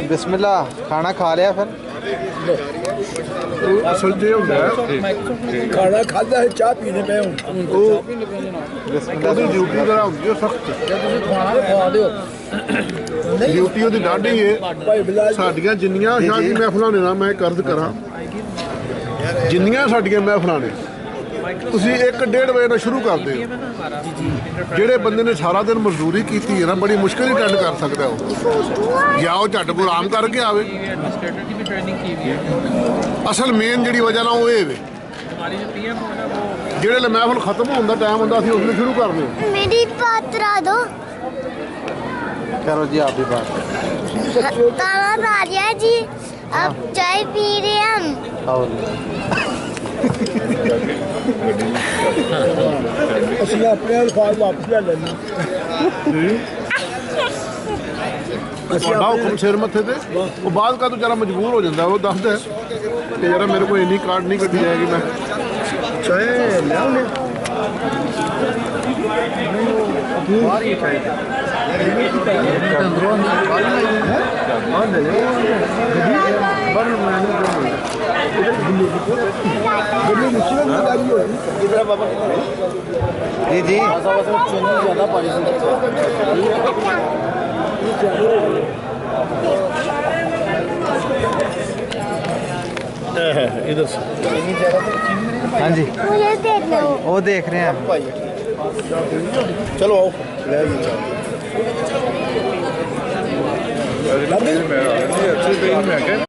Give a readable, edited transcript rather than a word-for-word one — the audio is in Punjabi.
बिस्मिल्लाह खाना खा लिया फिर असल जे होंदा है खाना खादा है चाह पीने पे बिस्मिल्लाह ड्यूटी जरा होंदी है सख्त ड्यूटी ਉਹਦੀ ਡਾਢੀ ਹੈ ਸਾਡੀਆਂ ਜਿੰਨੀਆਂ ਸ਼ਾਦੀ ਮਹਿਫਲਾਂ ਨੇ ਨਾ ਮੈਂ ਕਰਦ ਕਰਾਂ ਜਿੰਨੀਆਂ ਸਾਡੀਆਂ ਮਹਿਫਲਾਂ ਨੇ ਤੁਸੀਂ 1-1.5 ਵਜੇ ਨਾਲ ਸ਼ੁਰੂ ਕਰਦੇ ਹੋ ਜਿਹੜੇ ਬੰਦੇ ਨੇ ਸਾਰਾ ਦਿਨ ਮਜ਼ਦੂਰੀ ਕੀਤੀ ਹੈ ਨਾ ਬੜੀ ਮੁਸ਼ਕਿਲ ਹੀ ਅਟੈਂਡ ਕਰ ਸਕਦਾ ਉਹ ਜਾਂ ਉਹ ਝੱਟ ਕੋ ਆਰਾਮ ਕਰਕੇ ਆਵੇ ਅਸਲ ਮੇਨ ਜਿਹੜੀ ਵਜ੍ਹਾ ਨਾ ਉਹ ਇਹ ਵੇ ਜਿਹੜੇ ਲਈ ਮਹਿਫਲ ਖਤਮ ਹੋਣ ਦਾ ਟਾਈਮ ਹੁੰਦਾ ਅਸੀਂ ਉਸ ਨੂੰ ਸ਼ੁਰੂ ਕਰਦੇ ਹਾਂ मेरी बात करा दो करो जी आप भी बात ताला राजा जी अब चाय पी रहे हम और ਅਸੀਂ ਆਪਣੇ ਅਲਫਾਜ਼ ਵਾਪਸ ਲੈ ਲੈਣੇ ਤੁਹਾਡਾ ਹੁਕਮ ਸਿਰ ਮੱਥੇ ਤੇ ਉਹ ਬਾਅਦ ਕਾ ਤੋਂ ਜਰਾ ਮਜਬੂਰ ਹੋ ਜਾਂਦਾ ਉਹ ਦੱਸਦਾ ਕਿ ਯਾਰ ਮੇਰੇ ਕੋਲ ਇੰਨੀ ਕਾਰਡ ਨਹੀਂ ਕੱਢੀ ਜਾਏਗੀ ਮੈਂ ਚਾਹੇ ਲਿਆਉਣੇ ਬਾਹਰ ਹੀ ਚਾਹੀਦਾ जी जी इधर हाँ जी मुझे देख लो वो देख रहे हैं आप चलो आओ ले आइए